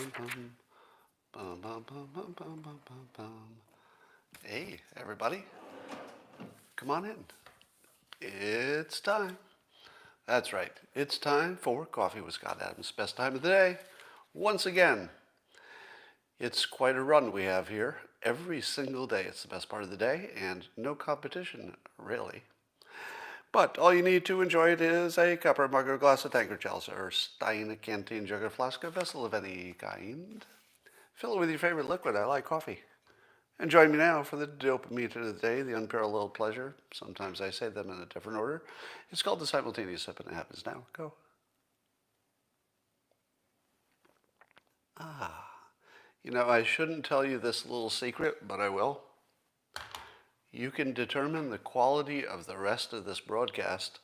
Bum, bum, bum, bum, bum, bum, bum, bum. Hey, everybody. Come on in. It's time. That's right. It's time for Coffee with Scott Adams. Best time of the day. Once again, it's quite a run we have here. Every single day, it's the best part of the day, and no competition, really. But all you need to enjoy it is a cup or mug or glass of tankard, chalice, or stein, a canteen, jug, or flask, a vessel of any kind. Fill it with your favorite liquid. I like coffee. And join me now for the dopamine of the day, the unparalleled pleasure. Sometimes I say them in a different order. It's called the simultaneous sip, and it happens now. Go. You know, I shouldn't tell you this little secret, but I will. You can determine the quality of the rest of this broadcast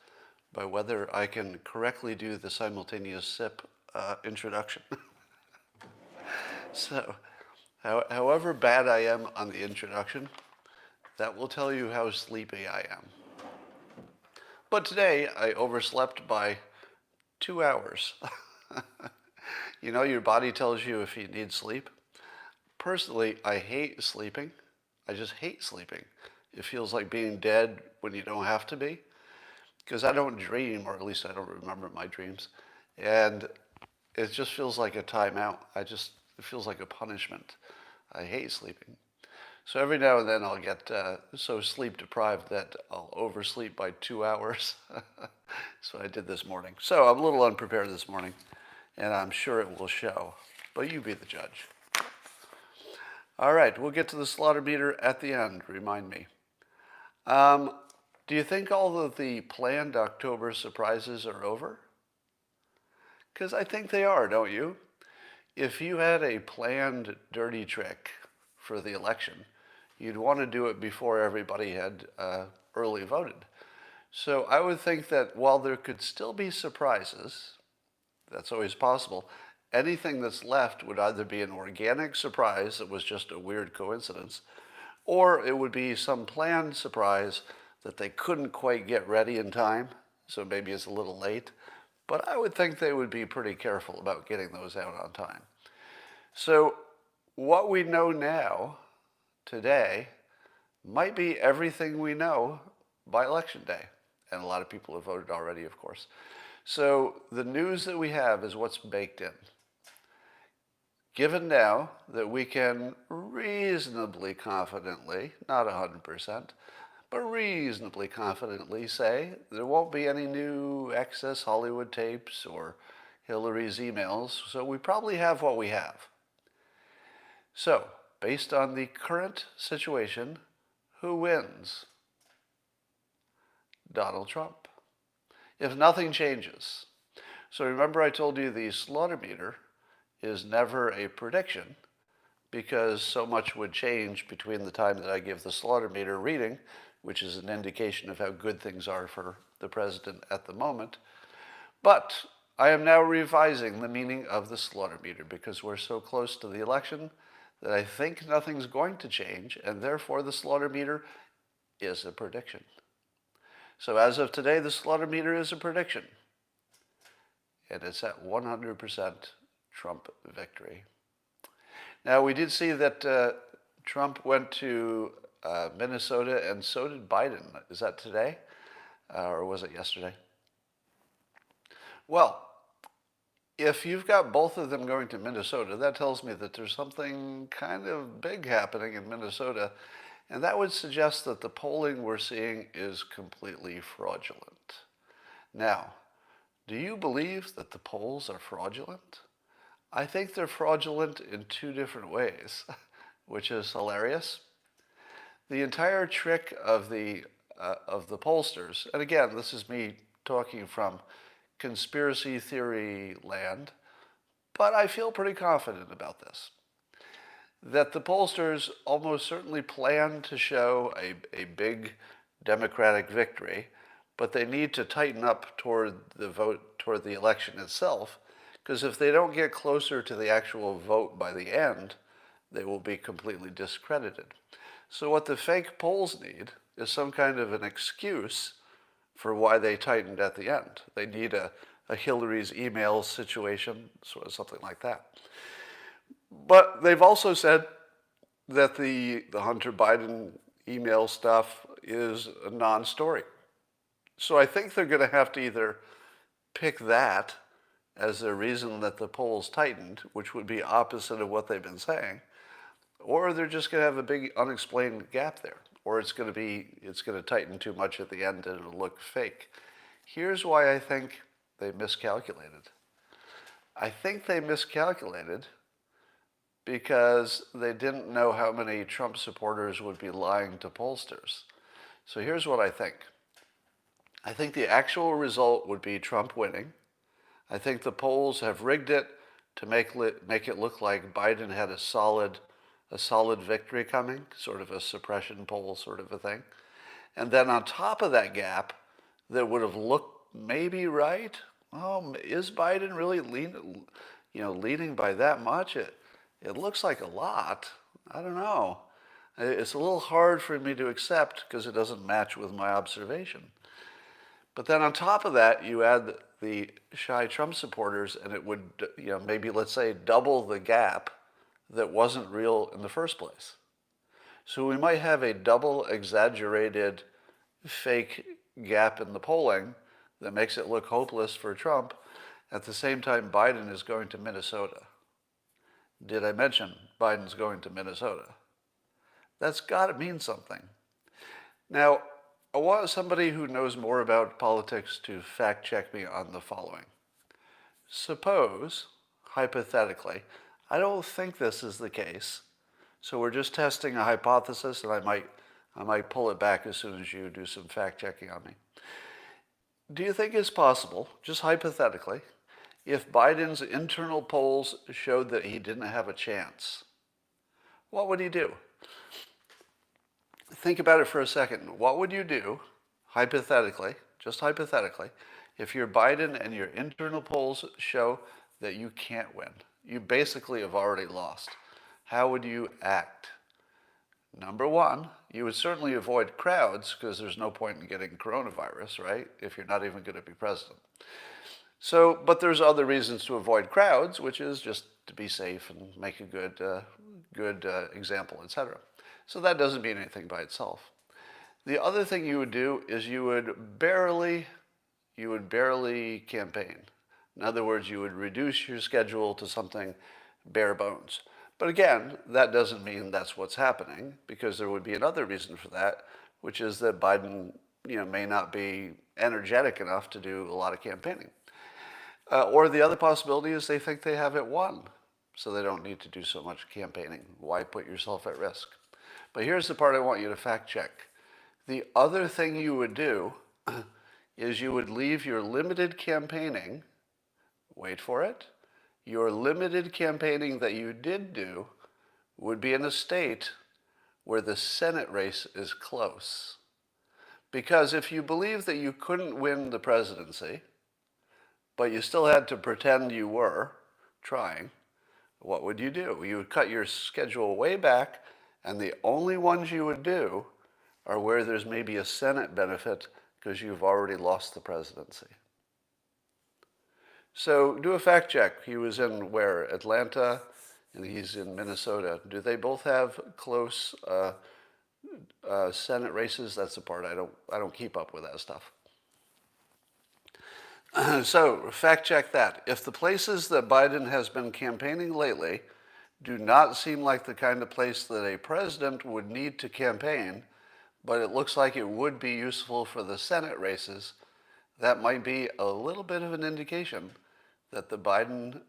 by whether I can correctly do the simultaneous sip introduction. So, however bad I am on the introduction, that will tell you how sleepy I am. But today, I overslept by 2 hours. You know, your body tells you if you need sleep. Personally, I hate sleeping. I just hate sleeping. It feels like being dead when you don't have to be. Because I don't dream, or at least I don't remember my dreams. And it just feels like a timeout. It feels like a punishment. I hate sleeping. So every now and then I'll get so sleep deprived that I'll oversleep by 2 hours. So I did this morning. So I'm a little unprepared this morning, and I'm sure it will show. But you be the judge. All right, we'll get to the Slaughtermeter at the end. Remind me. Do you think all of the planned October surprises are over? Because I think they are, don't you? If you had a planned dirty trick for the election, you'd want to do it before everybody had early voted. So I would think that while there could still be surprises, that's always possible, anything that's left would either be an organic surprise that was just a weird coincidence, or it would be some planned surprise that they couldn't quite get ready in time, so maybe it's a little late. But I would think they would be pretty careful about getting those out on time. So what we know now, today, might be everything we know by Election Day. And a lot of people have voted already, of course. So the news that we have is what's baked in. Given now that we can reasonably confidently, not 100%, but reasonably confidently say there won't be any new excess Hollywood tapes or Hillary's emails, so we probably have what we have. So, based on the current situation, who wins? Donald Trump. If nothing changes. So remember I told you the Slaughtermeter is never a prediction because so much would change between the time that I give the Slaughtermeter reading, which is an indication of how good things are for the president at the moment. But I am now revising the meaning of the Slaughtermeter because we're so close to the election that I think nothing's going to change, and therefore the Slaughtermeter is a prediction. So as of today, the Slaughtermeter is a prediction. And it's at 100% Trump victory. Now, we did see that Trump went to Minnesota, and so did Biden. Is that today? Or was it yesterday? Well, if you've got both of them going to Minnesota, that tells me that there's something kind of big happening in Minnesota. And that would suggest that the polling we're seeing is completely fraudulent. Now, do you believe that the polls are fraudulent? I think they're fraudulent in two different ways, which is hilarious. The entire trick of the pollsters, and again, this is me talking from conspiracy theory land, but I feel pretty confident about this, that the pollsters almost certainly plan to show a big Democratic victory, but they need to tighten up toward the election itself, because if they don't get closer to the actual vote by the end, they will be completely discredited. So what the fake polls need is some kind of an excuse for why they tightened at the end. They need a Hillary's email situation, sort of something like that. But they've also said that the Hunter Biden email stuff is a non-story. So I think they're going to have to either pick that as a reason that the polls tightened, which would be opposite of what they've been saying, or they're just going to have a big unexplained gap there, or it's going to tighten too much at the end and it'll look fake. Here's why I think they miscalculated. I think they miscalculated because they didn't know how many Trump supporters would be lying to pollsters. So here's what I think. I think the actual result would be Trump winning. I think the polls have rigged it to make it look like Biden had a solid victory coming, sort of a suppression poll sort of a thing. And then on top of that gap, that would have looked maybe right. Oh, is Biden really leading by that much? It looks like a lot. I don't know. It's a little hard for me to accept because it doesn't match with my observation. But then on top of that, you add the shy Trump supporters, and it would, maybe let's say double the gap that wasn't real in the first place. So we might have a double exaggerated fake gap in the polling that makes it look hopeless for Trump. At the same time, Biden is going to Minnesota. Did I mention Biden's going to Minnesota? That's got to mean something. Now, I want somebody who knows more about politics to fact check me on the following. Suppose, hypothetically, I don't think this is the case, so we're just testing a hypothesis, and I might pull it back as soon as you do some fact checking on me. Do you think it's possible, just hypothetically, if Biden's internal polls showed that he didn't have a chance, what would he do? Think about it for a second. What would you do, hypothetically, just hypothetically, if you're Biden and your internal polls show that you can't win? You basically have already lost. How would you act? Number one, you would certainly avoid crowds because there's no point in getting coronavirus, right? If you're not even going to be president. So, but there's other reasons to avoid crowds, which is just to be safe and make a good example, etc. So that doesn't mean anything by itself. The other thing you would do is you would barely campaign. In other words, you would reduce your schedule to something bare bones. But again, that doesn't mean that's what's happening, because there would be another reason for that, which is that Biden, may not be energetic enough to do a lot of campaigning. Or the other possibility is they think they have it won, so they don't need to do so much campaigning. Why put yourself at risk? But here's the part I want you to fact check. The other thing you would do is you would leave your limited campaigning, wait for it, your limited campaigning that you did do would be in a state where the Senate race is close. Because if you believe that you couldn't win the presidency, but you still had to pretend you were trying, what would you do? You would cut your schedule way back, and the only ones you would do are where there's maybe a Senate benefit because you've already lost the presidency. So do a fact check. He was in where? Atlanta, and he's in Minnesota. Do they both have close Senate races? That's the part I don't keep up with that stuff. So fact check that. If the places that Biden has been campaigning lately do not seem like the kind of place that a president would need to campaign, but it looks like it would be useful for the Senate races, that might be a little bit of an indication that the Biden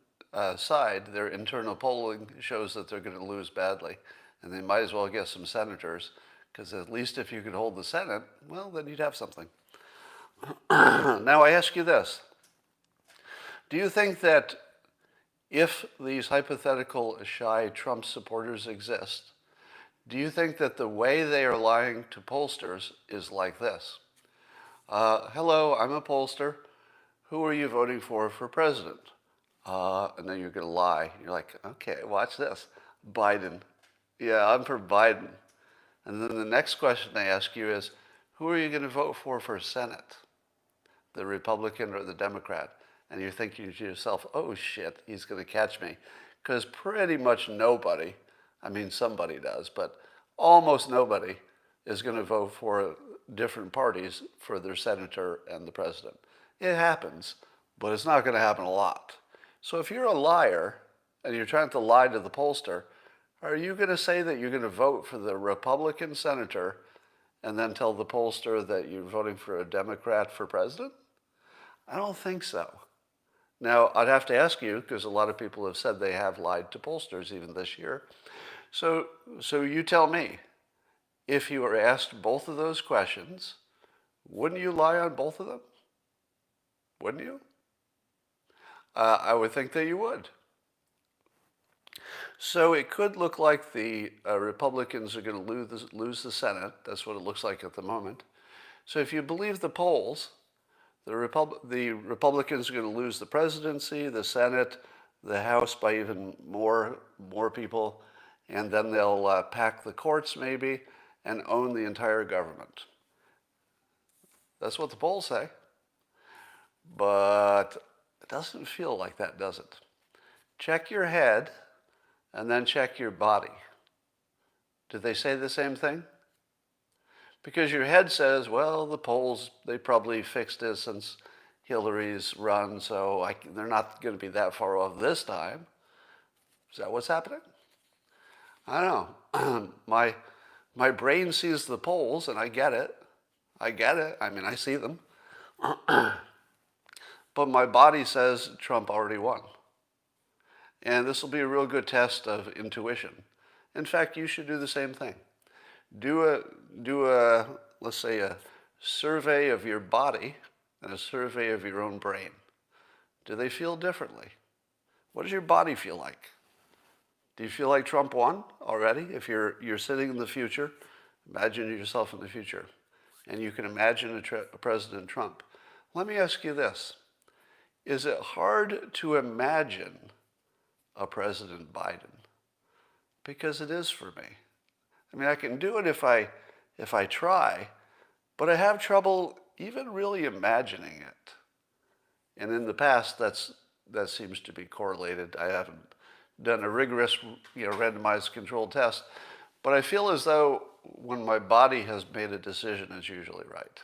side, their internal polling shows that they're going to lose badly, and they might as well get some senators, because at least if you could hold the Senate, well, then you'd have something. Now I ask you this. Do you think that if these hypothetical shy Trump supporters exist, do you think that the way they are lying to pollsters is like this? Hello, I'm a pollster. Who are you voting for president? And then you're going to lie. You're like, okay, watch this. Biden. Yeah, I'm for Biden. And then the next question they ask you is, who are you going to vote for Senate? The Republican or the Democrat? And you're thinking to yourself, oh shit, he's going to catch me because pretty much nobody, I mean somebody does, but almost nobody is going to vote for different parties for their senator and the president. It happens, but it's not going to happen a lot. So if you're a liar and you're trying to lie to the pollster, are you going to say that you're going to vote for the Republican senator and then tell the pollster that you're voting for a Democrat for president? I don't think so. Now, I'd have to ask you, because a lot of people have said they have lied to pollsters even this year. So you tell me, if you were asked both of those questions, wouldn't you lie on both of them? Wouldn't you? I would think that you would. So it could look like the Republicans are going to lose the Senate. That's what it looks like at the moment. So if you believe the polls, the Republicans are going to lose the presidency, the Senate, the House by even more people, and then they'll pack the courts maybe and own the entire government. That's what the polls say. But it doesn't feel like that, does it? Check your head and then check your body. Do they say the same thing? Because your head says, well, the polls, they probably fixed it since Hillary's run, so they're not going to be that far off this time. Is that what's happening? I don't know. My brain sees the polls, and I get it. I mean, I see them. But my body says Trump already won. And this will be a real good test of intuition. In fact, you should do the same thing. Do a let's say a survey of your body and a survey of your own brain. Do they feel differently? What does your body feel like? Do you feel like Trump won already? If you're sitting in the future, imagine yourself in the future, and you can imagine a President Trump. Let me ask you this. Is it hard to imagine a President Biden? Because it is for me. I mean, I can do it if I try, but I have trouble even really imagining it. And in the past, that seems to be correlated. I haven't done a rigorous, randomized controlled test, but I feel as though when my body has made a decision, it's usually right.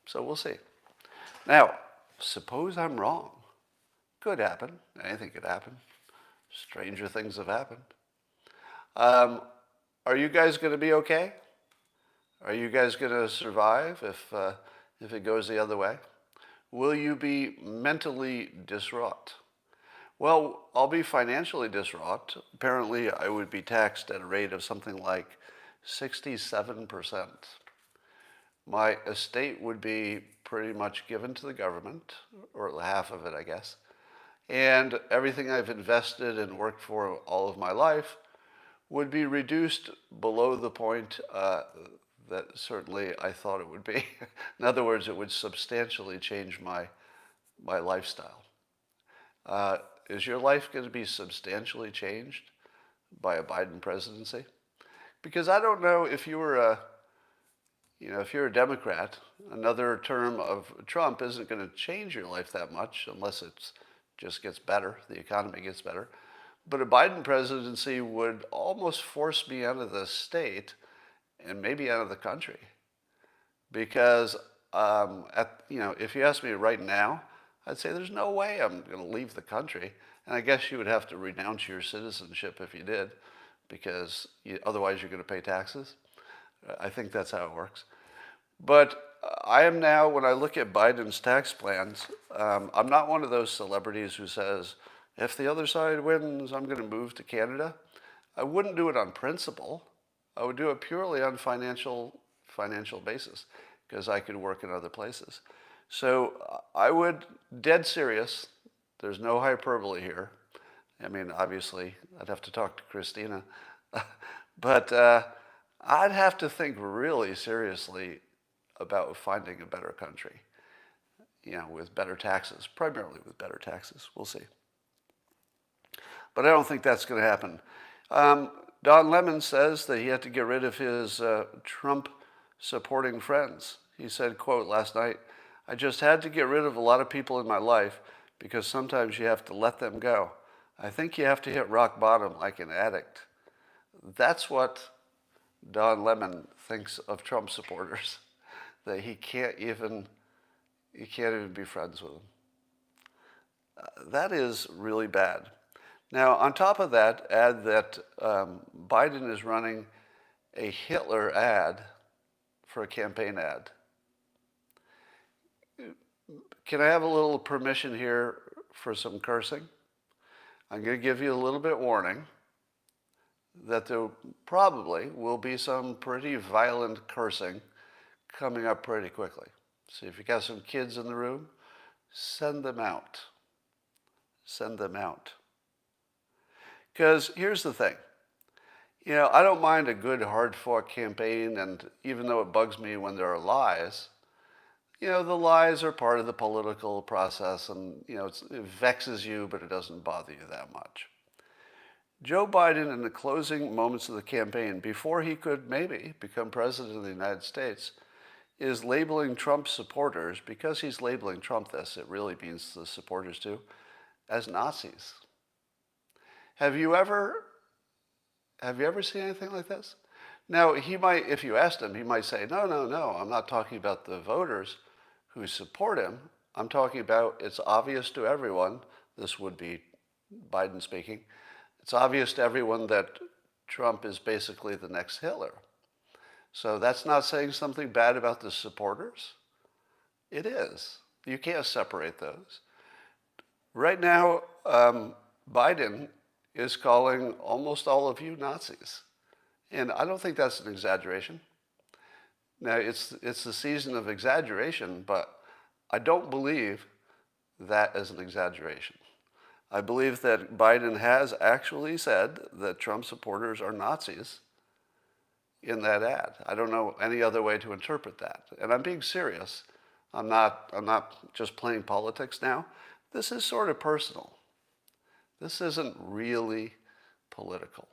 So we'll see. Now, suppose I'm wrong. Could happen. Anything could happen. Stranger things have happened. Are you guys going to be okay? Are you guys going to survive if it goes the other way? Will you be mentally distraught? Well, I'll be financially distraught. Apparently, I would be taxed at a rate of something like 67%. My estate would be pretty much given to the government, or half of it, I guess. And everything I've invested and worked for all of my life would be reduced below the point that certainly I thought it would be. In other words, it would substantially change my lifestyle. Is your life going to be substantially changed by a Biden presidency? Because I don't know if you were if you're a Democrat, another term of Trump isn't going to change your life that much unless it just gets better, the economy gets better. But a Biden presidency would almost force me out of the state and maybe out of the country. Because, if you ask me right now, I'd say there's no way I'm going to leave the country. And I guess you would have to renounce your citizenship if you did, because otherwise you're going to pay taxes. I think that's how it works. But I am now, when I look at Biden's tax plans, I'm not one of those celebrities who says, if the other side wins, I'm going to move to Canada. I wouldn't do it on principle. I would do it purely on financial basis, because I could work in other places. So I would, dead serious, there's no hyperbole here. I mean, obviously, I'd have to talk to Christina. But I'd have to think really seriously about finding a better country, with better taxes, primarily with better taxes. We'll see. But I don't think that's going to happen. Don Lemon says that he had to get rid of his Trump-supporting friends. He said, quote, last night, "I just had to get rid of a lot of people in my life because sometimes you have to let them go. I think you have to hit rock bottom like an addict. That's what Don Lemon thinks of Trump supporters, that he can't even be friends with them. That is really bad. Now, on top of that, add that Biden is running a Hitler ad for a campaign ad. Can I have a little permission here for some cursing? I'm going to give you a little bit warning that there probably will be some pretty violent cursing coming up pretty quickly. So if you got some kids in the room, send them out. Send them out. Because here's the thing. You know, I don't mind a good hard-fought campaign, and even though it bugs me when there are lies, you know, the lies are part of the political process, and, you know, it vexes you, but it doesn't bother you that much. Joe Biden, in the closing moments of the campaign, before he could maybe become president of the United States, is labeling Trump supporters, because he's labeling Trump this, it really means the supporters too, as Nazis. Have you ever seen anything like this? Now, he might, if you asked him, he might say, no, I'm not talking about the voters who support him. I'm talking about, it's obvious to everyone, this would be Biden speaking, it's obvious to everyone that Trump is basically the next Hitler. So that's not saying something bad about the supporters. It is. You can't separate those. Right now, Biden is calling almost all of you Nazis. And I don't think that's an exaggeration. Now, it's the season of exaggeration, but I don't believe that is an exaggeration. I believe that Biden has actually said that Trump supporters are Nazis in that ad. I don't know any other way to interpret that. And I'm being serious. I'm not just playing politics now. This is sort of personal. This isn't really political.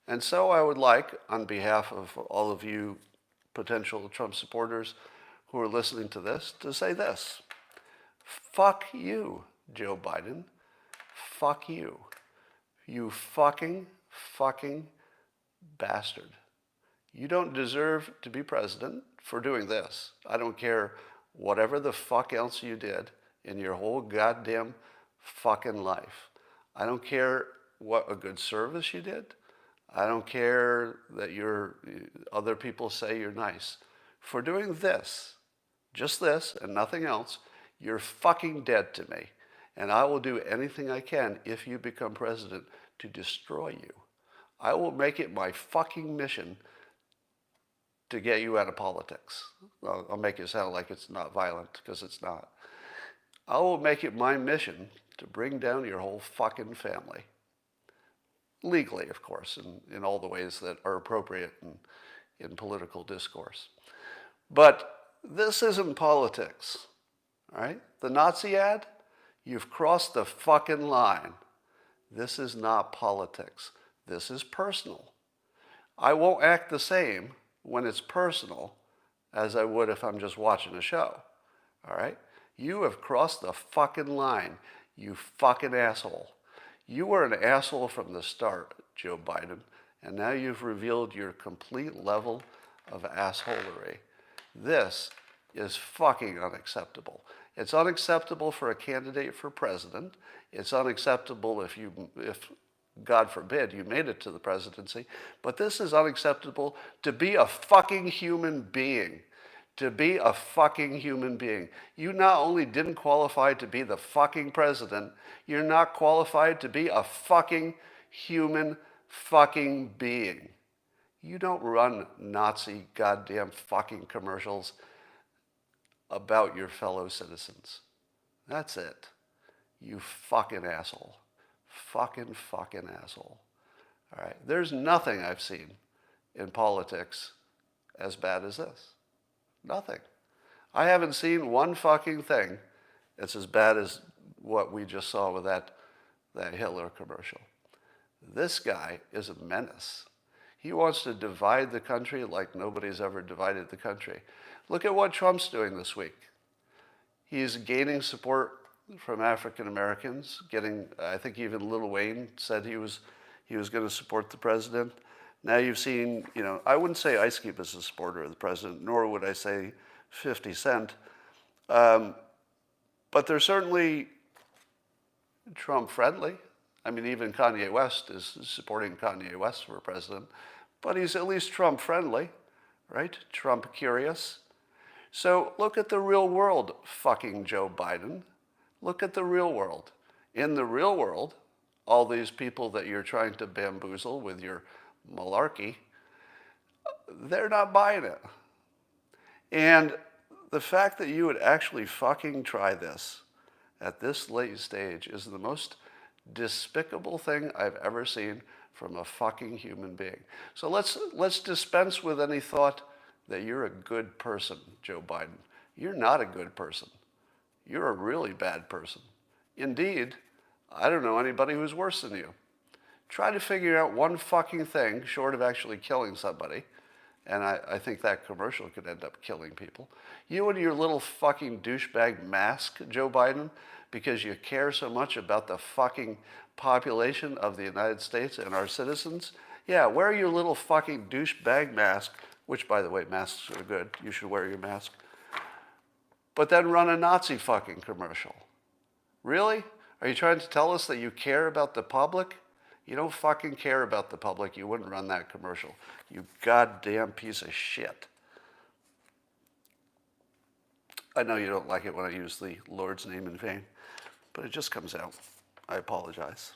And so I would like, on behalf of all of you potential Trump supporters who are listening to this, to say this. Fuck you, Joe Biden. Fuck you. You fucking bastard. You don't deserve to be president for doing this. I don't care whatever the fuck else you did in your whole goddamn fucking life. I don't care what a good service you did. I don't care that other people say you're nice. For doing this, just this and nothing else, you're fucking dead to me. And I will do anything I can if you become president to destroy you. I will make it my fucking mission to get you out of politics. I'll make it sound like it's not violent, because it's not. I will make it my mission to bring down your whole fucking family. Legally, of course, in all the ways that are appropriate in political discourse. But this isn't politics, all right? The Nazi ad, you've crossed the fucking line. This is not politics. This is personal. I won't act the same when it's personal as I would if I'm just watching a show, all right? You have crossed the fucking line, you fucking asshole. You were an asshole from the start, Joe Biden, and now you've revealed your complete level of assholery. This is fucking unacceptable. It's unacceptable for a candidate for president. It's unacceptable if God forbid, you made it to the presidency. But this is unacceptable to be a fucking human being. To be a fucking human being. You not only didn't qualify to be the fucking president, you're not qualified to be a fucking human fucking being. You don't run Nazi goddamn fucking commercials about your fellow citizens. That's it. You fucking asshole. Fucking asshole. All right. There's nothing I've seen in politics as bad as this. Nothing. I haven't seen one fucking thing that's as bad as what we just saw with that Hitler commercial. This guy is a menace. He wants to divide the country like nobody's ever divided the country. Look at what Trump's doing this week. He's gaining support from African Americans. Getting, I think even Lil Wayne said he was going to support the president. Now you've seen, I wouldn't say Ice Cube is a supporter of the president, nor would I say 50 Cent. But they're certainly Trump friendly. I mean, even Kanye West is supporting Kanye West for president, but he's at least Trump friendly, right? Trump curious. So look at the real world, fucking Joe Biden. Look at the real world. In the real world, all these people that you're trying to bamboozle with your malarkey, they're not buying it. And the fact that you would actually fucking try this at this late stage is the most despicable thing I've ever seen from a fucking human being. So let's dispense with any thought that you're a good person, Joe Biden. You're not a good person. You're a really bad person. Indeed, I don't know anybody who's worse than you. Try to figure out one fucking thing short of actually killing somebody, and I think that commercial could end up killing people. You and your little fucking douchebag mask, Joe Biden, because you care so much about the fucking population of the United States and our citizens. Yeah, wear your little fucking douchebag mask, which, by the way, masks are good. You should wear your mask. But then run a Nazi fucking commercial. Really? Are you trying to tell us that you care about the public? You don't fucking care about the public. You wouldn't run that commercial. You goddamn piece of shit. I know you don't like it when I use the Lord's name in vain, but it just comes out. I apologize.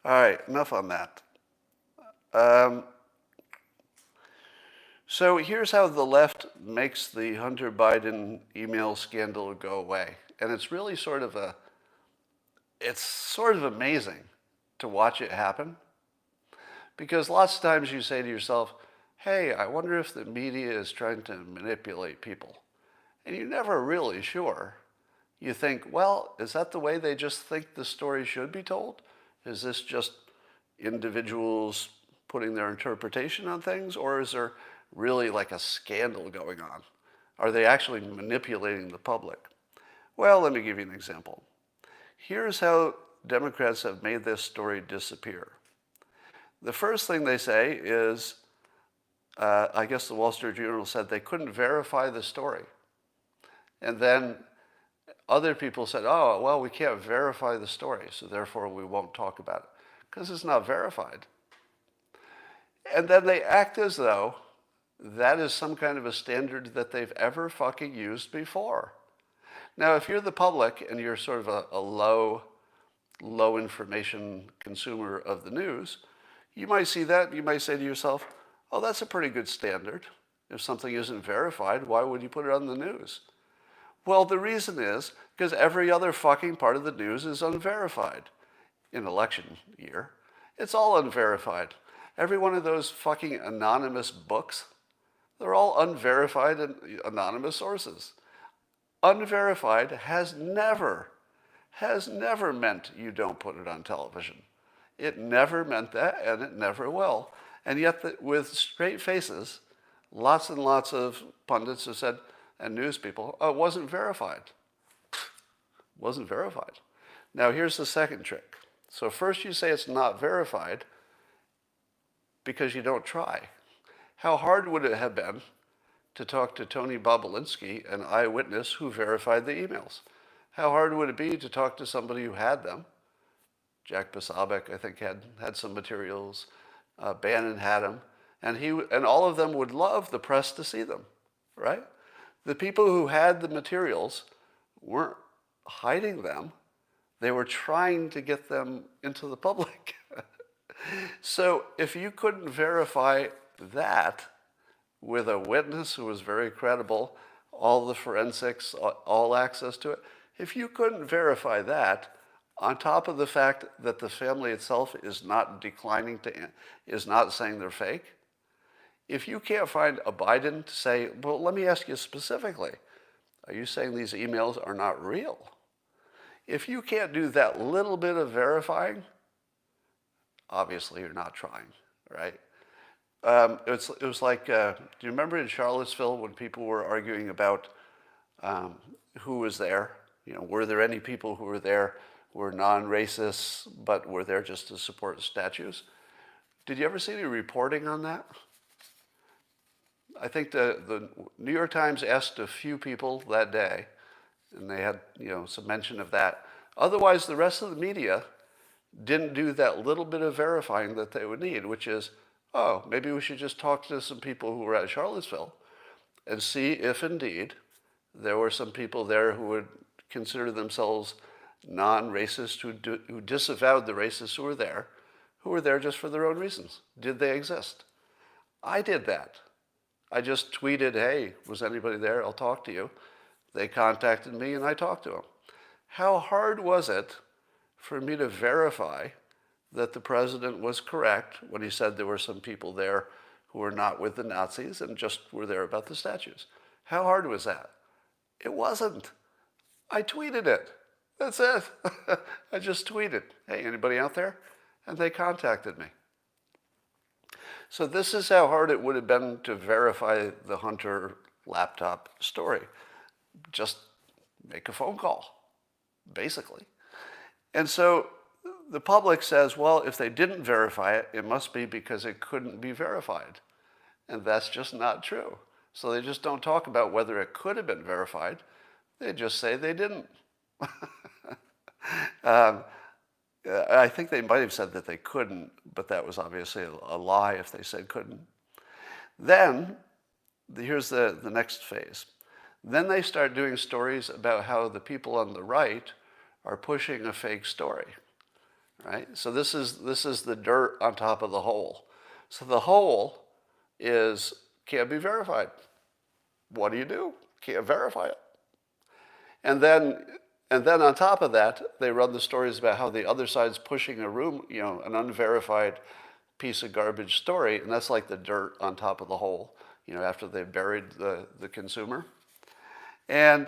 All right, enough on that. So here's how the left makes the Hunter Biden email scandal go away. And it's really sort of amazing to watch it happen. Because lots of times you say to yourself, hey, I wonder if the media is trying to manipulate people. And you're never really sure. You think, well, is that the way they just think the story should be told? Is this just individuals putting their interpretation on things? Or is there really like a scandal going on? Are they actually manipulating the public? Well, let me give you an example. Here's how Democrats have made this story disappear. The first thing they say is, I guess the Wall Street Journal said they couldn't verify the story. And then other people said, oh, well, we can't verify the story, so therefore we won't talk about it, because it's not verified. And then they act as though that is some kind of a standard that they've ever fucking used before. Now, if you're the public and you're sort of a low information consumer of the news, you might see that, you might say to yourself, oh, that's a pretty good standard. If something isn't verified, why would you put it on the news? Well, the reason is because every other fucking part of the news is unverified. In election year, it's all unverified. Every one of those fucking anonymous books, they're all unverified and anonymous sources. Unverified has never meant you don't put it on television. It never meant that, and it never will. And yet, with straight faces, lots and lots of pundits have said, and news people, oh, it wasn't verified. Wasn't verified. Now, here's the second trick. So first you say it's not verified because you don't try. How hard would it have been to talk to Tony Bobulinski, an eyewitness who verified the emails? How hard would it be to talk to somebody who had them? Jack Posobiec, I think, had some materials. Bannon had them. And all of them would love the press to see them, right? The people who had the materials weren't hiding them. They were trying to get them into the public. So if you couldn't verify that with a witness who was very credible, all the forensics, all access to it, if you couldn't verify that, on top of the fact that the family itself is not is not saying they're fake, if you can't find a Biden to say, well, let me ask you specifically, are you saying these emails are not real? If you can't do that little bit of verifying, obviously you're not trying, right? It was like, do you remember in Charlottesville when people were arguing about who was there? Were there any people who were there who were non-racists but were there just to support statues? Did you ever see any reporting on that? I think the New York Times asked a few people that day, and they had some mention of that. Otherwise, the rest of the media didn't do that little bit of verifying that they would need, which is, oh, maybe we should just talk to some people who were at Charlottesville and see if indeed there were some people there who would consider themselves non-racist, who disavowed the racists who were there just for their own reasons. Did they exist? I did that. I just tweeted, hey, was anybody there? I'll talk to you. They contacted me and I talked to them. How hard was it for me to verify that the president was correct when he said there were some people there who were not with the Nazis and just were there about the statues? How hard was that? It wasn't. I tweeted it. That's it. I just tweeted, hey, anybody out there? And they contacted me. So this is how hard it would have been to verify the Hunter laptop story. Just make a phone call, basically. And so the public says, well, if they didn't verify it, it must be because it couldn't be verified. And that's just not true. So they just don't talk about whether it could have been verified. They just say they didn't. I think they might have said that they couldn't, but that was obviously a lie if they said couldn't. Then, here's the next phase. Then they start doing stories about how the people on the right are pushing a fake story, right? So this is the dirt on top of the hole. So the hole can't be verified. What do? Can't verify it. And then on top of that, they run the stories about how the other side's pushing an unverified piece of garbage story, and that's like the dirt on top of the hole, after they've buried the consumer. And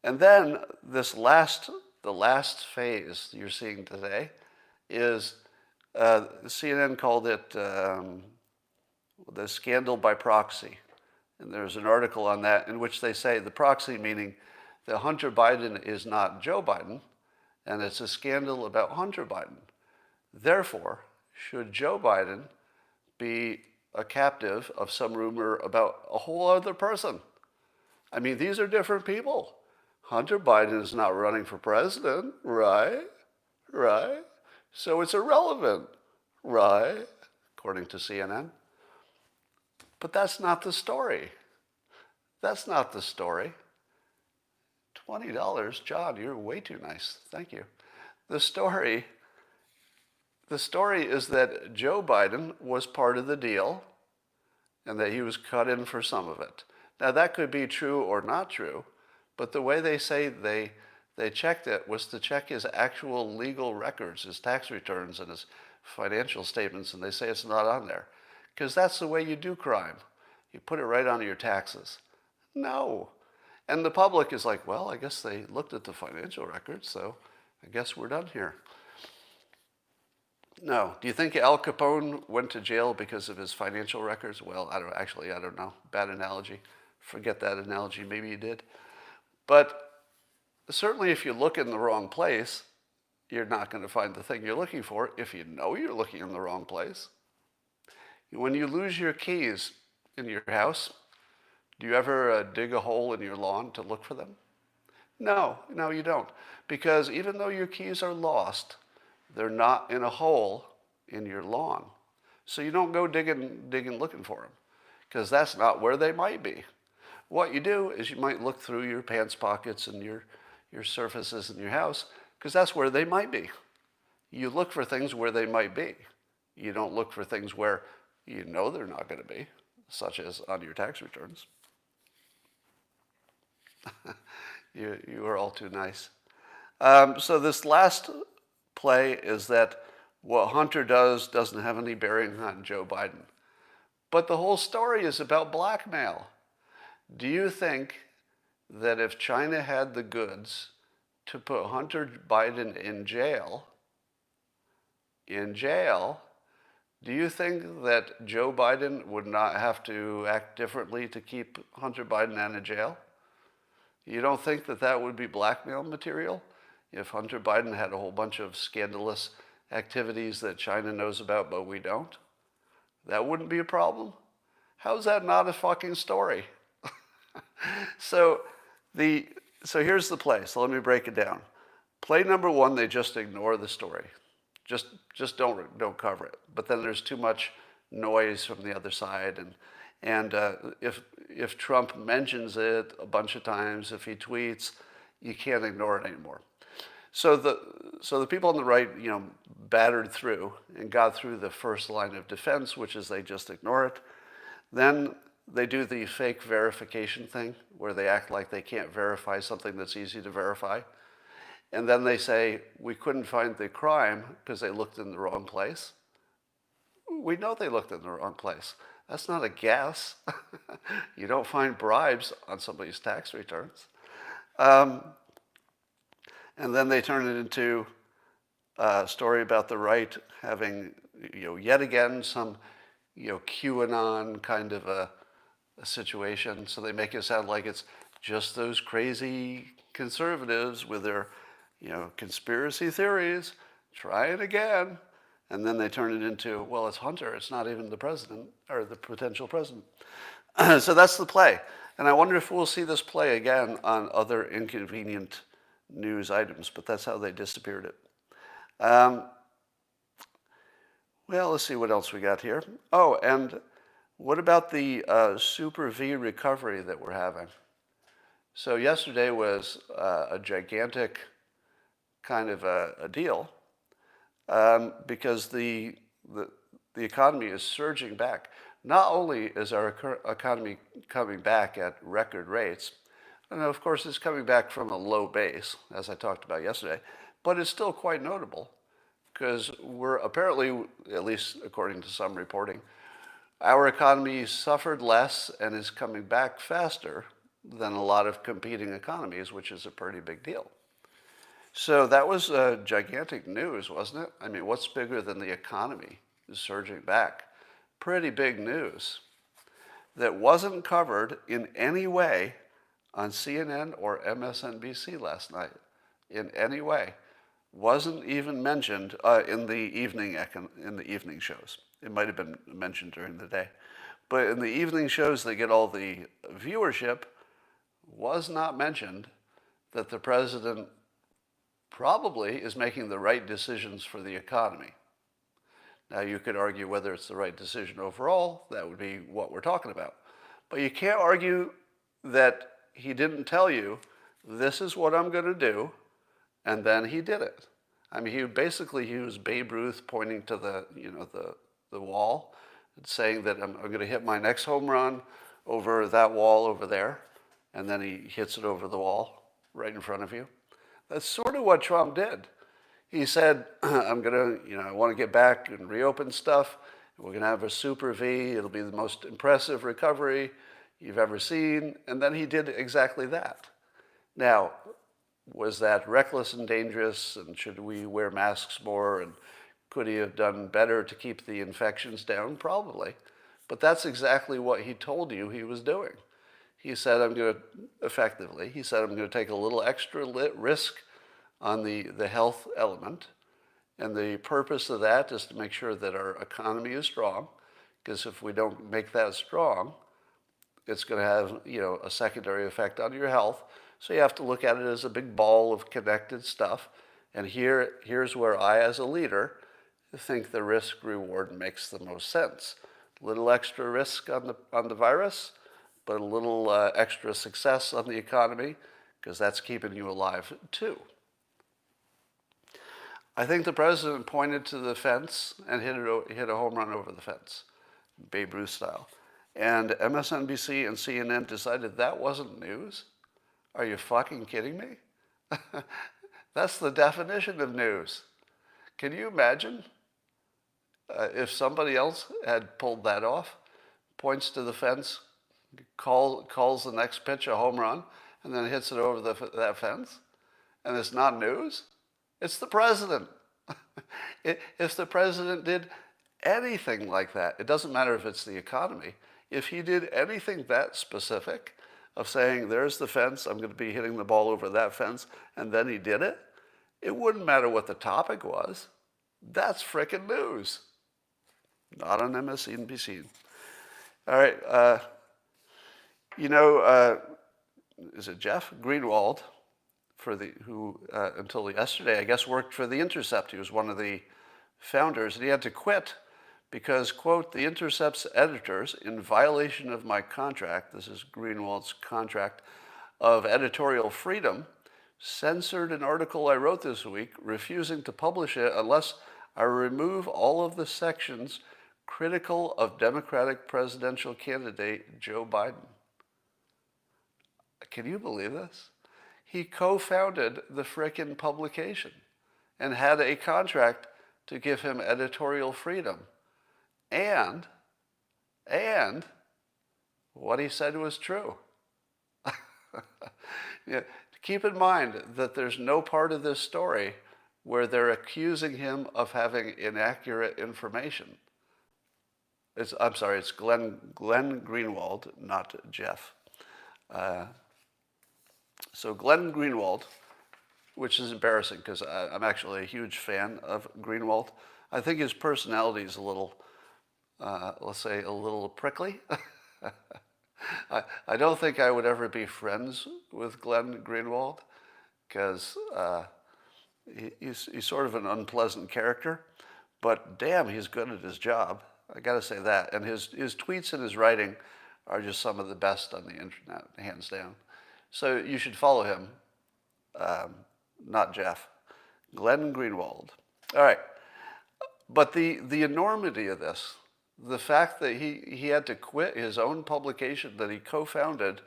then the last phase you're seeing today is CNN called it the scandal by proxy. And there's an article on that in which they say the proxy meaning that Hunter Biden is not Joe Biden, and it's a scandal about Hunter Biden. Therefore, should Joe Biden be a captive of some rumor about a whole other person? I mean, these are different people. Hunter Biden is not running for president, right? Right? So it's irrelevant, right? According to CNN. But that's not the story. That's not the story. $20, John, you're way too nice. Thank you. The story is that Joe Biden was part of the deal and that he was cut in for some of it. Now, that could be true or not true, but the way they say they checked it was to check his actual legal records, his tax returns and his financial statements, and they say it's not on there. Because that's the way you do crime. You put it right on your taxes. No. And the public is like, well, I guess they looked at the financial records, so I guess we're done here. No. Do you think Al Capone went to jail because of his financial records? Well, I don't know. Bad analogy. Forget that analogy. Maybe you did. But certainly if you look in the wrong place, you're not going to find the thing you're looking for if you know you're looking in the wrong place. When you lose your keys in your house, do you ever dig a hole in your lawn to look for them? No, you don't. Because even though your keys are lost, they're not in a hole in your lawn. So you don't go digging looking for them, because that's not where they might be. What you do is you might look through your pants pockets and your surfaces in your house, because that's where they might be. You look for things where they might be. You don't look for things where you know they're not going to be, such as on your tax returns. You are all too nice. So this last play is that what Hunter does doesn't have any bearing on Joe Biden. But the whole story is about blackmail. Do you think that if China had the goods to put Hunter Biden in jail, do you think that Joe Biden would not have to act differently to keep Hunter Biden out of jail? You don't think that that would be blackmail material if Hunter Biden had a whole bunch of scandalous activities that China knows about but we don't? That wouldn't be a problem? How's that not a fucking story? So here's the play. So let me break it down. Play number one, they just ignore the story. Just don't cover it. But then there's too much noise from the other side, and if Trump mentions it a bunch of times, if he tweets, you can't ignore it anymore. So the people on the right, battered through and got through the first line of defense, which is they just ignore it. Then they do the fake verification thing, where they act like they can't verify something that's easy to verify. And then they say, we couldn't find the crime because they looked in the wrong place. We know they looked in the wrong place. That's not a guess. You don't find bribes on somebody's tax returns. And then they turn it into a story about the right having, yet again some, QAnon kind of a situation. So they make it sound like it's just those crazy conservatives with their, conspiracy theories. Try it again. And then they turn it into, well, it's Hunter. It's not even the president or the potential president. So that's the play. And I wonder if we'll see this play again on other inconvenient news items, but that's how they disappeared it. Well, let's see what else we got here. Oh, and what about the Super V recovery that we're having? So yesterday was a gigantic kind of a deal because the economy is surging back. Not only is our economy coming back at record rates, and of course it's coming back from a low base, as I talked about yesterday, but it's still quite notable because we're apparently, at least according to some reporting, our economy suffered less and is coming back faster than a lot of competing economies, which is a pretty big deal. So that was gigantic news, wasn't it? I mean, what's bigger than the economy is surging back? Pretty big news that wasn't covered in any way on CNN or MSNBC last night, in any way. Wasn't even mentioned in the evening shows. It might have been mentioned during the day. But in the evening shows that get all the viewership, was not mentioned that the president probably is making the right decisions for the economy. Now, you could argue whether it's the right decision overall. That would be what we're talking about. But you can't argue that he didn't tell you, this is what I'm going to do, and then he did it. I mean, he was Babe Ruth pointing to the wall and saying that I'm going to hit my next home run over that wall over there, and then he hits it over the wall right in front of you. That's sort of what Trump did. He said, I want to get back and reopen stuff. We're going to have a super V. It'll be the most impressive recovery you've ever seen. And then he did exactly that. Now, was that reckless and dangerous? And should we wear masks more? And could he have done better to keep the infections down? Probably. But that's exactly what he told you he was doing. He said, I'm going to take a little extra risk on the health element. And the purpose of that is to make sure that our economy is strong. Because if we don't make that strong, it's going to have, a secondary effect on your health. So you have to look at it as a big ball of connected stuff. And here's where I, as a leader, think the risk-reward makes the most sense. A little extra risk on the virus, but a little extra success on the economy, because that's keeping you alive too. I think the president pointed to the fence and hit a home run over the fence, Babe Ruth style. And MSNBC and CNN decided that wasn't news? Are you fucking kidding me? That's the definition of news. Can you imagine if somebody else had pulled that off, points to the fence, calls the next pitch a home run, and then hits it over that fence, and it's not news? It's the president. If the president did anything like that, it doesn't matter if it's the economy, if he did anything that specific, of saying, there's the fence, I'm going to be hitting the ball over that fence, and then he did it, it wouldn't matter what the topic was. That's frickin' news. Not on MSNBC. All right, is it Jeff Greenwald, who until yesterday, I guess, worked for the Intercept. He was one of the founders, and he had to quit because, quote, the Intercept's editors, in violation of my contract, this is Greenwald's contract, of editorial freedom, censored an article I wrote this week, refusing to publish it unless I remove all of the sections critical of Democratic presidential candidate Joe Biden. Can you believe this? He co-founded the frickin' publication and had a contract to give him editorial freedom. And what he said was true. Yeah, keep in mind that there's no part of this story where they're accusing him of having inaccurate information. It's Glenn Greenwald, not Jeff. So Glenn Greenwald, which is embarrassing because I'm actually a huge fan of Greenwald. I think his personality is a little, let's say, a little prickly. I don't think I would ever be friends with Glenn Greenwald because he's sort of an unpleasant character, but damn, he's good at his job. I got to say that. And his tweets and his writing are just some of the best on the internet, hands down. So you should follow him, not Jeff. Glenn Greenwald. All right. But the enormity of this, the fact that he had to quit his own publication that he co-founded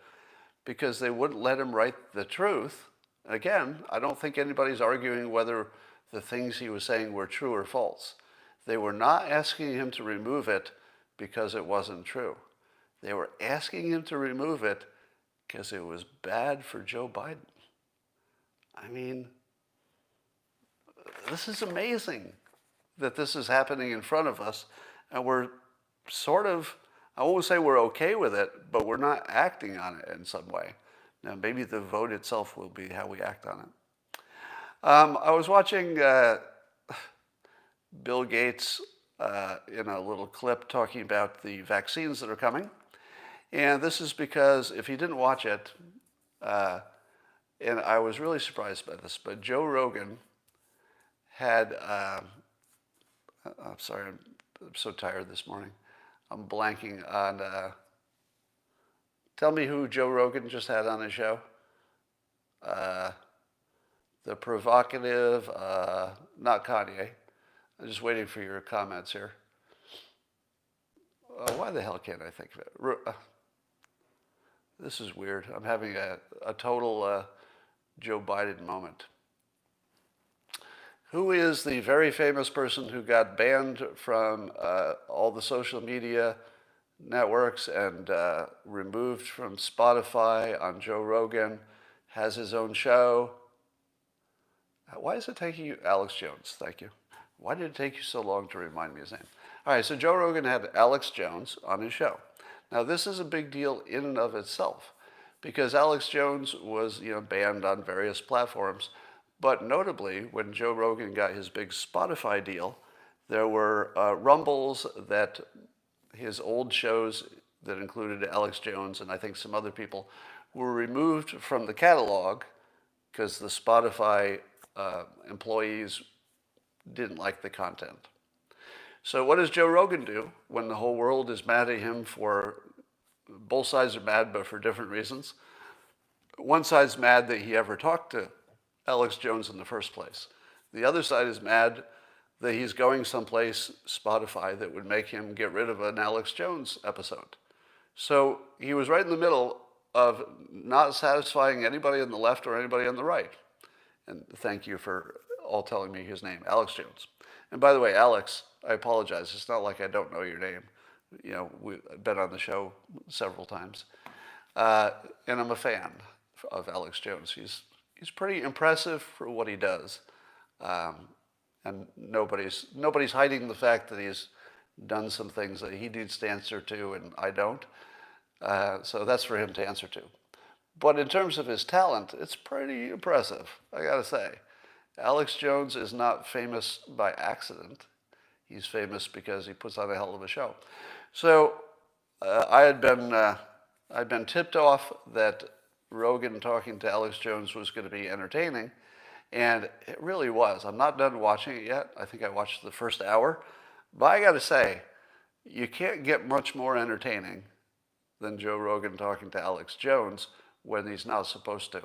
because they wouldn't let him write the truth. Again, I don't think anybody's arguing whether the things he was saying were true or false. They were not asking him to remove it because it wasn't true. They were asking him to remove it because it was bad for Joe Biden. I mean, this is amazing that this is happening in front of us, and we're sort of, I won't say we're okay with it, but we're not acting on it in some way. Now, maybe the vote itself will be how we act on it. I was watching Bill Gates in a little clip talking about the vaccines that are coming. And this is because, if you didn't watch it, and I was really surprised by this, but Joe Rogan had, I'm sorry, I'm so tired this morning. I'm blanking on, tell me who Joe Rogan just had on his show. The provocative, not Kanye. I'm just waiting for your comments here. Why the hell can't I think of it? This is weird. I'm having a total Joe Biden moment. Who is the very famous person who got banned from all the social media networks and removed from Spotify on Joe Rogan, has his own show? Why is it taking you? Alex Jones, thank you. Why did it take you so long to remind me his name? All right, so Joe Rogan had Alex Jones on his show. Now, this is a big deal in and of itself because Alex Jones was, banned on various platforms. But notably, when Joe Rogan got his big Spotify deal, there were rumbles that his old shows that included Alex Jones and I think some other people were removed from the catalog because the Spotify employees didn't like the content. So what does Joe Rogan do when the whole world is mad at him for, both sides are mad, but for different reasons? One side's mad that he ever talked to Alex Jones in the first place. The other side is mad that he's going someplace, Spotify, that would make him get rid of an Alex Jones episode. So he was right in the middle of not satisfying anybody on the left or anybody on the right. And thank you for all telling me his name, Alex Jones. And by the way, Alex, I apologize. It's not like I don't know your name. We've been on the show several times. And I'm a fan of Alex Jones. He's pretty impressive for what he does. And nobody's hiding the fact that he's done some things that he needs to answer to and I don't. So that's for him to answer to. But in terms of his talent, it's pretty impressive, I gotta say. Alex Jones is not famous by accident. He's famous because he puts on a hell of a show. So I'd been tipped off that Rogan talking to Alex Jones was going to be entertaining, and it really was. I'm not done watching it yet. I think I watched the first hour, but I got to say, you can't get much more entertaining than Joe Rogan talking to Alex Jones when he's not supposed to,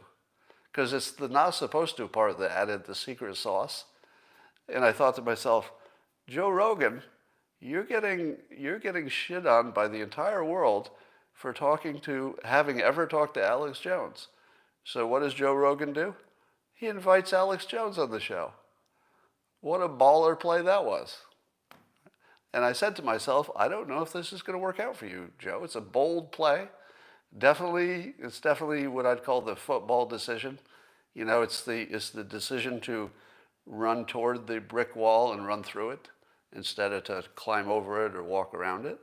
because it's the not supposed to part that added the secret sauce. And I thought to myself, Joe Rogan, you're getting shit on by the entire world for having ever talked to Alex Jones. So what does Joe Rogan do? He invites Alex Jones on the show. What a baller play that was. And I said to myself, I don't know if this is going to work out for you, Joe. It's a bold play. It's definitely what I'd call the football decision. You know, it's the decision to run toward the brick wall and run through it instead of to climb over it or walk around it.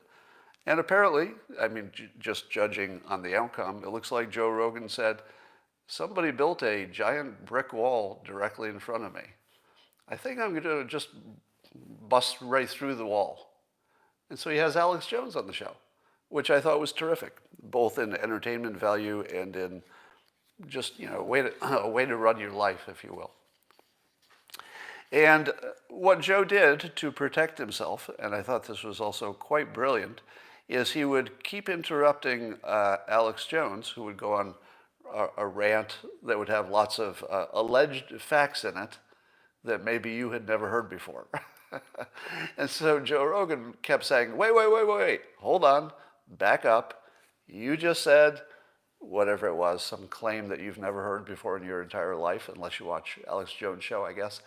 And apparently, I mean, just judging on the outcome, it looks like Joe Rogan said, somebody built a giant brick wall directly in front of me. I think I'm going to just bust right through the wall. And so he has Alex Jones on the show, which I thought was terrific, both in entertainment value and in just, a way to run your life, if you will. And what Joe did to protect himself, and I thought this was also quite brilliant, is he would keep interrupting Alex Jones, who would go on a rant that would have lots of alleged facts in it that maybe you had never heard before. And so Joe Rogan kept saying, wait, hold on, back up. You just said whatever it was, some claim that you've never heard before in your entire life, unless you watch Alex Jones' show, I guess.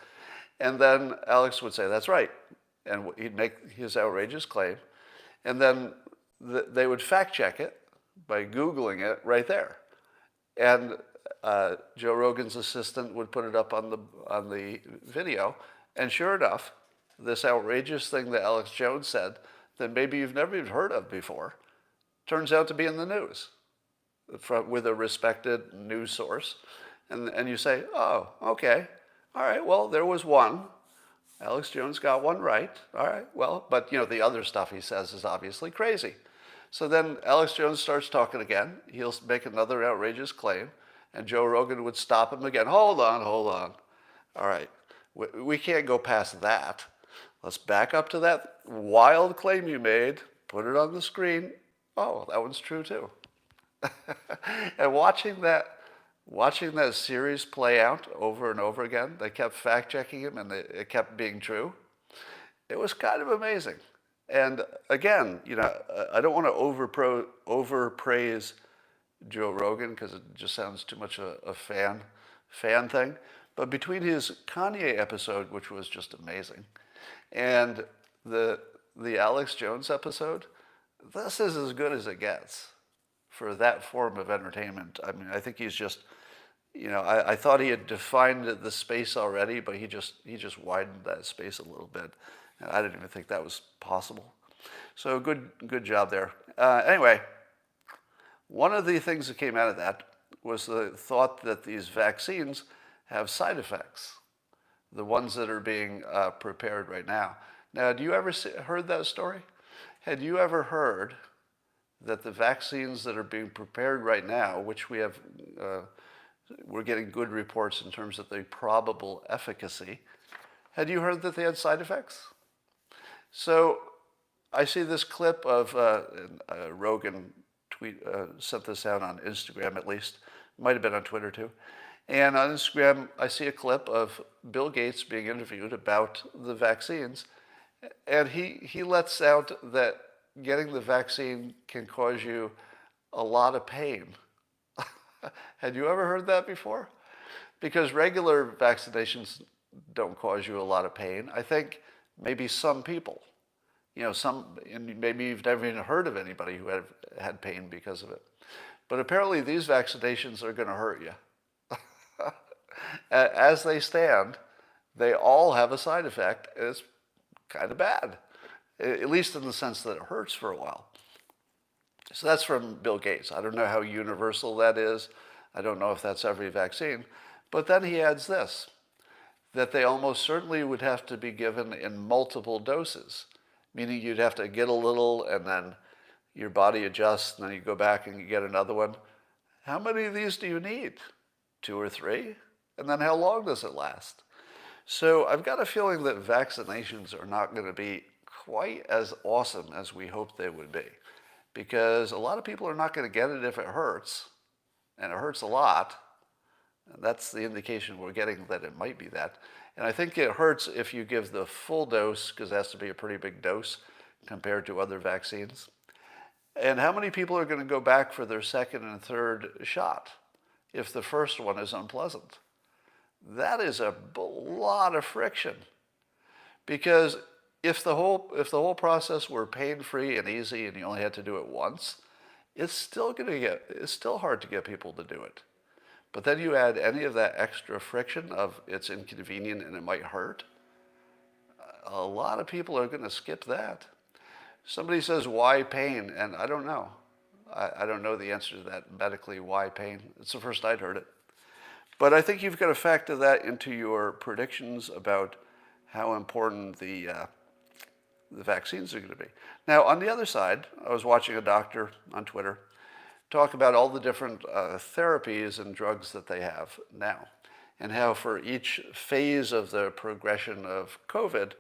And then Alex would say, that's right. And he'd make his outrageous claim. And then they would fact check it by Googling it right there. And Joe Rogan's assistant would put it up on the video. And sure enough, this outrageous thing that Alex Jones said that maybe you've never even heard of before turns out to be in the news with a respected news source. And you say, oh, okay. All right, well, there was one. Alex Jones got one right. All right, well, but the other stuff he says is obviously crazy. So then Alex Jones starts talking again. He'll make another outrageous claim, and Joe Rogan would stop him again. Hold on. All right, we can't go past that. Let's back up to that wild claim you made, put it on the screen. Oh, that one's true too. And watching that series play out over and over again, they kept fact-checking him and it kept being true. It was kind of amazing. And again, I don't want to overpraise Joe Rogan because it just sounds too much a fan thing. But between his Kanye episode, which was just amazing, and the Alex Jones episode, this is as good as it gets for that form of entertainment. I mean, I think he's just, I thought he had defined the space already, but he just widened that space a little bit. And I didn't even think that was possible. So good job there. Anyway, one of the things that came out of that was the thought that these vaccines have side effects, the ones that are being prepared right now. Now, do you ever heard that story? Had you ever heard that the vaccines that are being prepared right now, which we're getting good reports in terms of the probable efficacy, had you heard that they had side effects? So I see this clip of Rogan sent this out on Instagram at least. Might have been on Twitter too. And on Instagram, I see a clip of Bill Gates being interviewed about the vaccines. And he lets out that getting the vaccine can cause you a lot of pain. Had you ever heard that before? Because regular vaccinations don't cause you a lot of pain. I think maybe some people, and maybe you've never even heard of anybody who had pain because of it. But apparently these vaccinations are going to hurt you. As they stand, they all have a side effect, and it's kind of bad, at least in the sense that it hurts for a while. So that's from Bill Gates. I don't know how universal that is. I don't know if that's every vaccine. But then he adds this, that they almost certainly would have to be given in multiple doses, meaning you'd have to get a little and then your body adjusts and then you go back and you get another one. How many of these do you need? 2 or 3? And then how long does it last? So I've got a feeling that vaccinations are not going to be quite as awesome as we hoped they would be, because a lot of people are not going to get it if it hurts, and it hurts a lot. And that's the indication we're getting that it might be that. And I think it hurts if you give the full dose, because it has to be a pretty big dose compared to other vaccines. And how many people are going to go back for their second and third shot if the first one is unpleasant? That is a lot of friction. Because if the whole process were pain-free and easy and you only had to do it once, it's still hard to get people to do it. But then you add any of that extra friction of it's inconvenient and it might hurt, a lot of people are going to skip that. Somebody says, why pain? And I don't know. I don't know the answer to that medically, why pain. It's the first I'd heard it. But I think you've got to factor that into your predictions about how important the vaccines are going to be. Now, on the other side, I was watching a doctor on Twitter talk about all the different therapies and drugs that they have now, and how for each phase of the progression of COVID,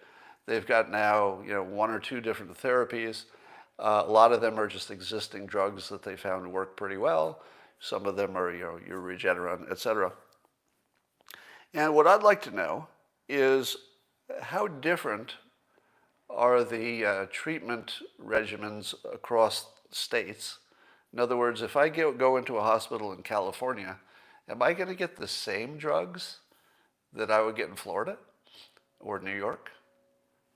they've got now 1 or 2 different therapies. A lot of them are just existing drugs that they found work pretty well. Some of them are your Regeneron, etc. And what I'd like to know is how different are the treatment regimens across states. In other words, if I go into a hospital in California, am I going to get the same drugs that I would get in Florida or New York?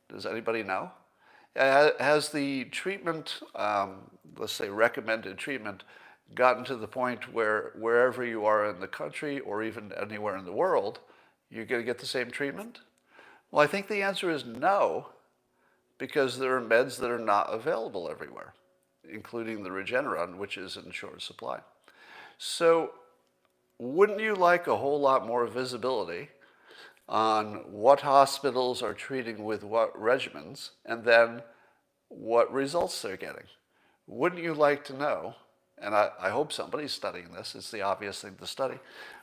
Does anybody know? Has the treatment, let's say recommended treatment, gotten to the point where wherever you are in the country or even anywhere in the world, you're going to get the same treatment? Well, I think the answer is no, because there are meds that are not available everywhere, including the Regeneron, which is in short supply. So wouldn't you like a whole lot more visibility on what hospitals are treating with what regimens and then what results they're getting? Wouldn't you like to know, and I hope somebody's studying this, it's the obvious thing to study,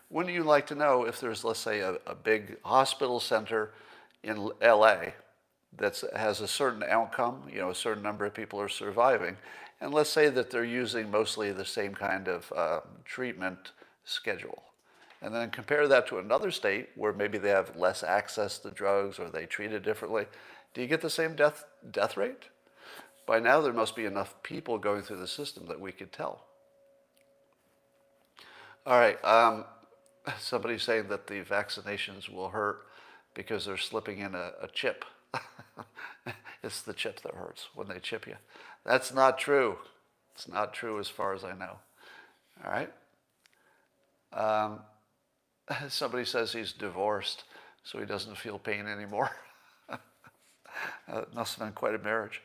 wouldn't you like to know if there's, let's say, a big hospital center in LA that has a certain outcome, a certain number of people are surviving, and let's say that they're using mostly the same kind of treatment schedule. And then compare that to another state where maybe they have less access to drugs or they treat it differently. Do you get the same death rate? By now there must be enough people going through the system that we could tell. All right, somebody's saying that the vaccinations will hurt because they're slipping in a chip. It's the chip that hurts when they chip you. That's not true. It's not true as far as I know. All right. Somebody says he's divorced, so he doesn't feel pain anymore. It must have been quite a marriage.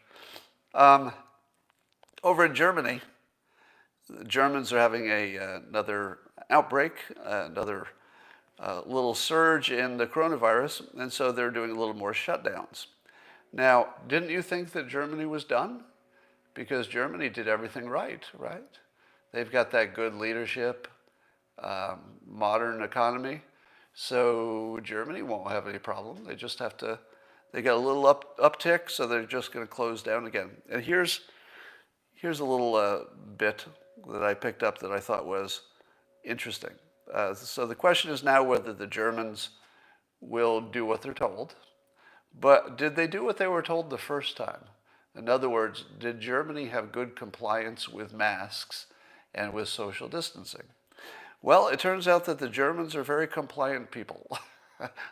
Over in Germany, the Germans are having another outbreak, another little surge in the coronavirus, and so they're doing a little more shutdowns. Now, didn't you think that Germany was done? Because Germany did everything right? They've got that good leadership, modern economy, so Germany won't have any problem. They just have to, they got a little uptick, so they're just going to close down again. And here's a little bit that I picked up that I thought was interesting. So the question is now whether the Germans will do what they're told. But did they do what they were told the first time? In other words, did Germany have good compliance with masks and with social distancing? Well, it turns out that the Germans are very compliant people,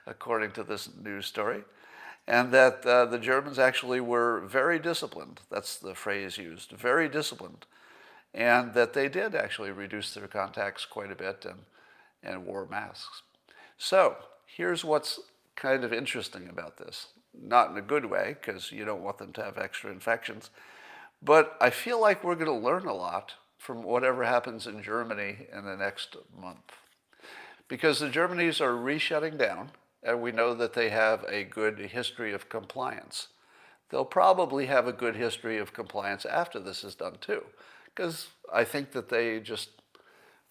according to this news story, and that the Germans actually were very disciplined. That's the phrase used, very disciplined, and that they did actually reduce their contacts quite a bit and wore masks. So here's what's kind of interesting about this. Not in a good way, because you don't want them to have extra infections. But I feel like we're going to learn a lot from whatever happens in Germany in the next month. Because the Germanys are re-shutting down, and we know that they have a good history of compliance. They'll probably have a good history of compliance after this is done too, because I think that they just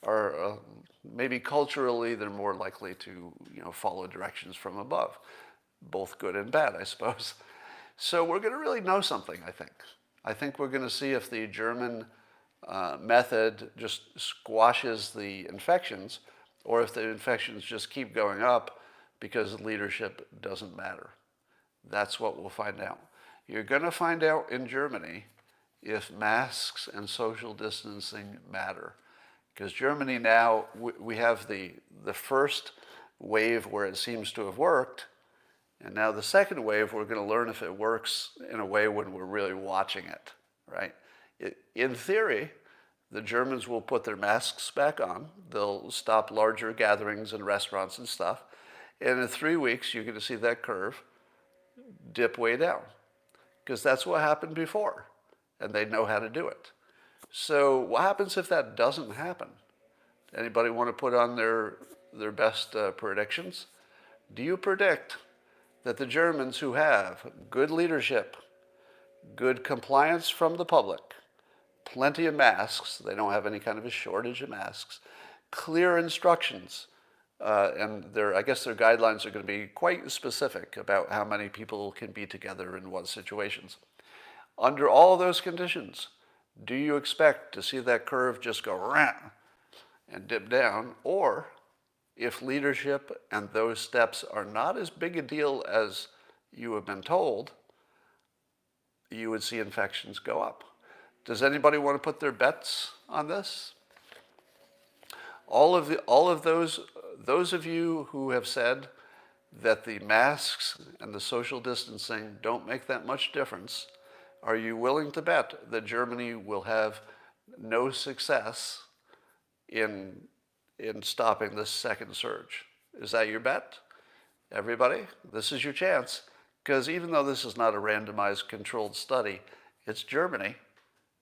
are, maybe culturally, they're more likely to follow directions from above, both good and bad, I suppose. So we're going to really know something, I think. I think we're going to see if the German method just squashes the infections, or if the infections just keep going up because leadership doesn't matter. That's what we'll find out. You're going to find out in Germany if masks and social distancing matter. Because Germany now, we have the first wave where it seems to have worked, and now the second wave, we're going to learn if it works in a way when we're really watching it, right? In theory, the Germans will put their masks back on. They'll stop larger gatherings in restaurants and stuff. And in 3 weeks, you're going to see that curve dip way down. Because that's what happened before. And they know how to do it. So what happens if that doesn't happen? Anybody want to put on their best predictions? Do you predict that the Germans, who have good leadership, good compliance from the public, plenty of masks, they don't have any kind of a shortage of masks, clear instructions, and I guess their guidelines are going to be quite specific about how many people can be together in what situations. Under all those conditions, do you expect to see that curve just go rah and dip down? Or if leadership and those steps are not as big a deal as you have been told, you would see infections go up. Does anybody want to put their bets on this? All of those of you who have said that the masks and the social distancing don't make that much difference, are you willing to bet that Germany will have no success in stopping this second surge? Is that your bet? Everybody, this is your chance. Because even though this is not a randomized controlled study, it's Germany.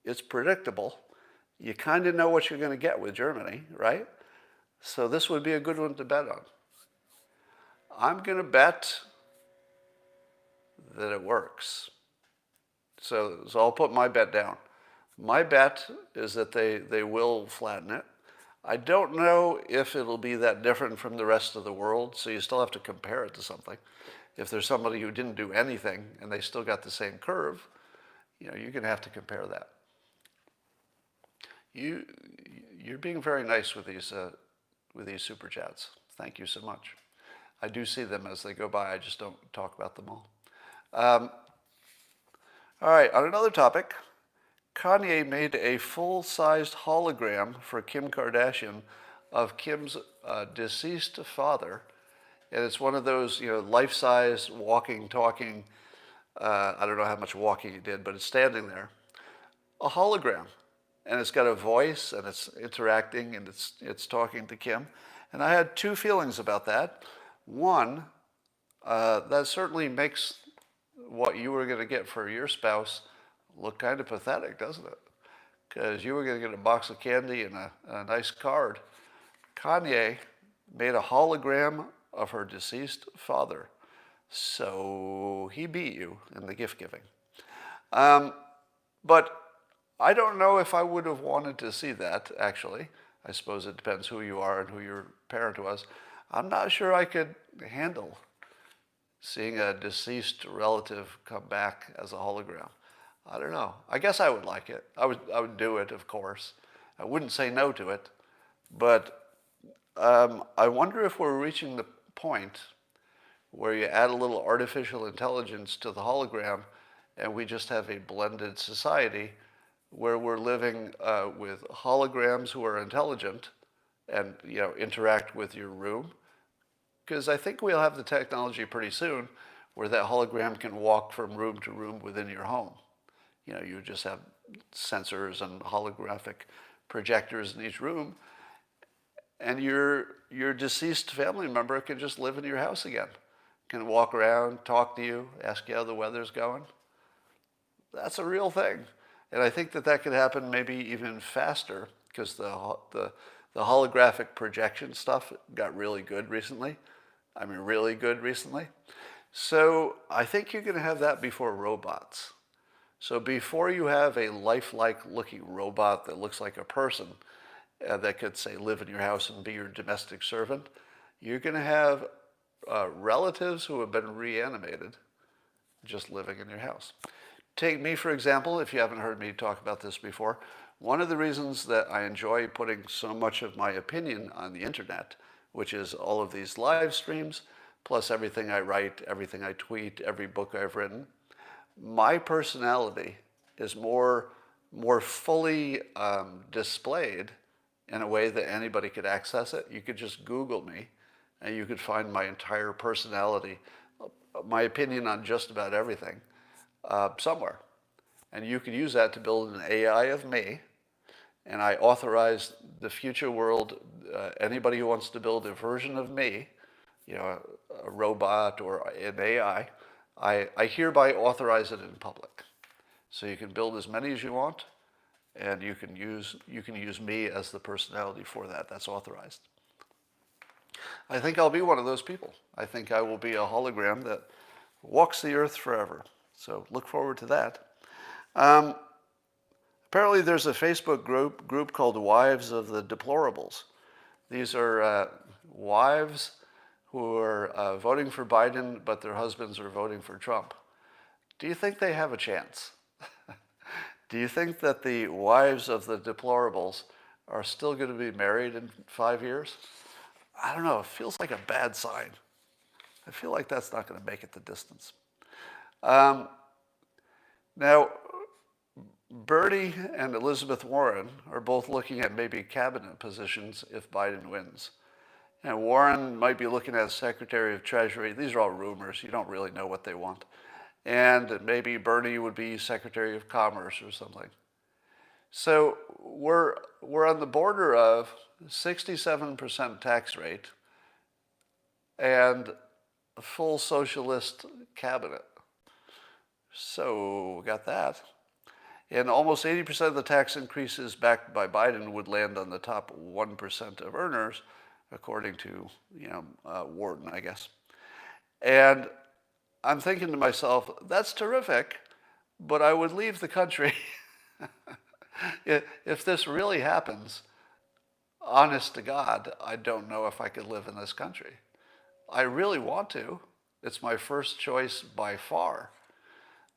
It's predictable. You kind of know what you're going to get with Germany, right? So this would be a good one to bet on. I'm going to bet that it works. So I'll put my bet down. My bet is that they will flatten it. I don't know if it'll be that different from the rest of the world, so you still have to compare it to something. If there's somebody who didn't do anything and they still got the same curve, you're going to have to compare that. You're being very nice with these super chats. Thank you so much. I do see them as they go by. I just don't talk about them all. All right, on another topic, Kanye made a full-sized hologram for Kim Kardashian of Kim's deceased father. And it's one of those, life-size, walking, talking, I don't know how much walking he did, but it's standing there. A hologram. And it's got a voice, and it's interacting, and it's talking to Kim. And I had two feelings about that. One, that certainly makes what you were going to get for your spouse look kind of pathetic, doesn't it? Because you were going to get a box of candy and a nice card. Kanye made a hologram of her deceased father. So he beat you in the gift giving. But I don't know if I would have wanted to see that, actually. I suppose it depends who you are and who your parent was. I'm not sure I could handle seeing a deceased relative come back as a hologram. I don't know. I guess I would like it. I would do it, of course. I wouldn't say no to it. But I wonder if we're reaching the point where you add a little artificial intelligence to the hologram and we just have a blended society where we're living with holograms who are intelligent and interact with your room. Because I think we'll have the technology pretty soon where that hologram can walk from room to room within your home. You just have sensors and holographic projectors in each room, and your deceased family member can just live in your house again. Can walk around, talk to you, ask you how the weather's going. That's a real thing. And I think that could happen maybe even faster because the holographic projection stuff got really good recently. I mean, really good recently. So I think you're going to have that before robots. So before you have a lifelike looking robot that looks like a person that could, say, live in your house and be your domestic servant, you're going to have relatives who have been reanimated just living in your house. Take me, for example, if you haven't heard me talk about this before. One of the reasons that I enjoy putting so much of my opinion on the internet, which is all of these live streams, plus everything I write, everything I tweet, every book I've written, my personality is more fully displayed in a way that anybody could access it. You could just Google me, and you could find my entire personality, my opinion on just about everything, somewhere. And you could use that to build an AI of me, and I authorize the future world, anybody who wants to build a version of me, a robot or an AI, I hereby authorize it in public. So you can build as many as you want, and you can use me as the personality for that. That's authorized. I think I'll be one of those people. I think I will be a hologram that walks the earth forever. So look forward to that. Apparently there's a Facebook group called Wives of the Deplorables. These are wives who are voting for Biden, but their husbands are voting for Trump. Do you think they have a chance? Do you think that the wives of the deplorables are still going to be married in 5 years? I don't know. It feels like a bad sign. I feel like that's not going to make it the distance. Now, Bernie and Elizabeth Warren are both looking at maybe cabinet positions if Biden wins. And Warren might be looking at Secretary of Treasury. These are all rumors. You don't really know what they want. And maybe Bernie would be Secretary of Commerce or something. So we're on the border of 67% tax rate and a full socialist cabinet. So we got that. And almost 80% of the tax increases backed by Biden would land on the top 1% of earners, according to Warden, I guess. And I'm thinking to myself, that's terrific, but I would leave the country. If this really happens, honest to God, I don't know if I could live in this country. I really want to. It's my first choice by far.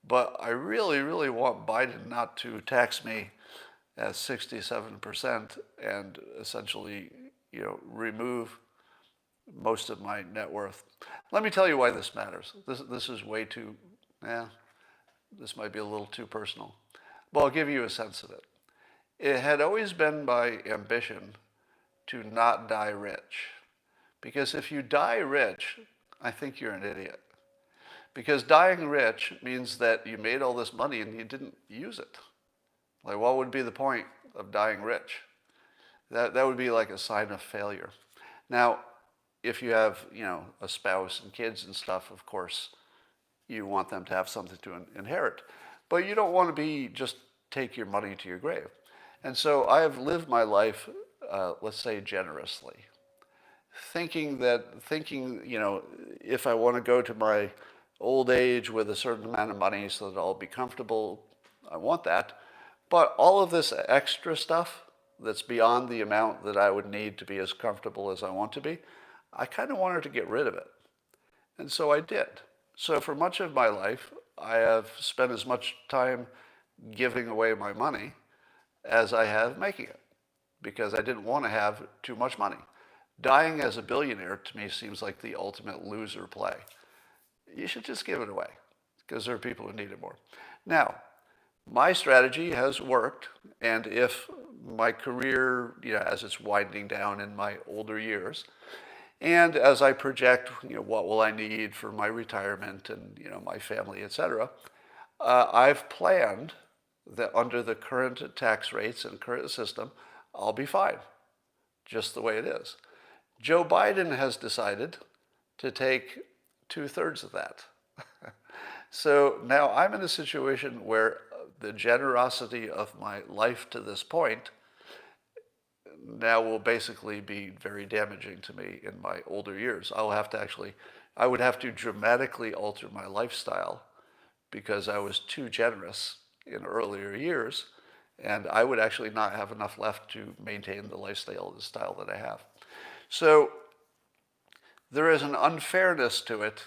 But I really, really want Biden not to tax me at 67% and essentially, remove most of my net worth. Let me tell you why this matters. This is way too, this might be a little too personal. But I'll give you a sense of it. It had always been my ambition to not die rich. Because if you die rich, I think you're an idiot. Because dying rich means that you made all this money and you didn't use it. Like, what would be the point of dying rich? That would be like a sign of failure. Now, if you have, a spouse and kids and stuff, of course, you want them to have something to inherit. But you don't want to be just take your money to your grave. And so I have lived my life, let's say, generously. Thinking, if I want to go to my old age with a certain amount of money so that I'll be comfortable, I want that. But all of this extra stuff that's beyond the amount that I would need to be as comfortable as I want to be, I kind of wanted to get rid of it. And so I did. So for much of my life, I have spent as much time giving away my money as I have making it, because I didn't want to have too much money. Dying as a billionaire to me seems like the ultimate loser play. You should just give it away, because there are people who need it more. Now, my strategy has worked, and if my career, as it's winding down in my older years, and as I project, what will I need for my retirement and, my family, etc., I've planned that under the current tax rates and current system, I'll be fine, just the way it is. Joe Biden has decided to take 2/3 of that. So now I'm in a situation where the generosity of my life to this point now will basically be very damaging to me in my older years. I would have to dramatically alter my lifestyle because I was too generous in earlier years, and I would actually not have enough left to maintain the lifestyle that I have. So there is an unfairness to it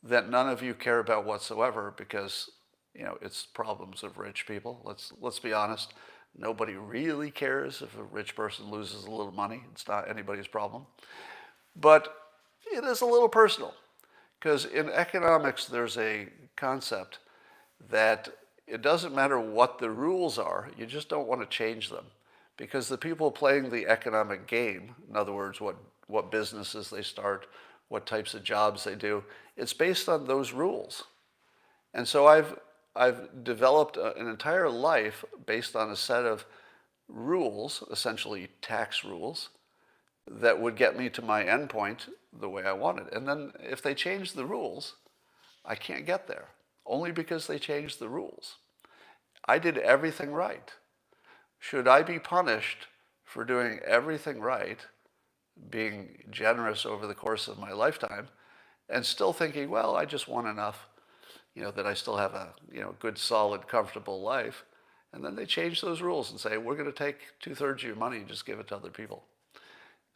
that none of you care about whatsoever because, it's problems of rich people. Let's be honest. Nobody really cares if a rich person loses a little money. It's not anybody's problem. But it is a little personal because in economics there's a concept that it doesn't matter what the rules are, you just don't want to change them. Because the people playing the economic game, in other words, what businesses they start, what types of jobs they do, it's based on those rules. And so I've developed an entire life based on a set of rules, essentially tax rules, that would get me to my endpoint the way I wanted. And then if they change the rules, I can't get there, only because they changed the rules. I did everything right. Should I be punished for doing everything right, being generous over the course of my lifetime, and still thinking, well, I just want enough, that I still have a, good, solid, comfortable life, and then they change those rules and say, we're going to take 2/3 of your money and just give it to other people.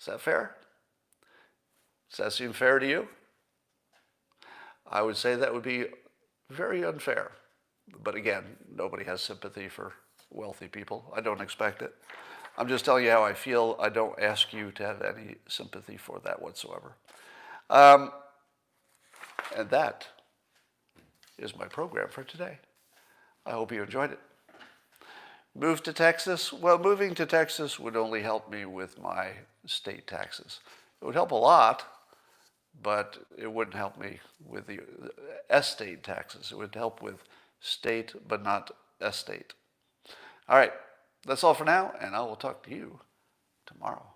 Is that fair? Does that seem fair to you? I would say that would be very unfair. But again, nobody has sympathy for wealthy people. I don't expect it. I'm just telling you how I feel. I don't ask you to have any sympathy for that whatsoever. And that is my program for today. I hope you enjoyed it. Move to Texas? Well, moving to Texas would only help me with my state taxes. It would help a lot, but it wouldn't help me with the estate taxes. It would help with state, but not estate. All right, that's all for now, and I will talk to you tomorrow.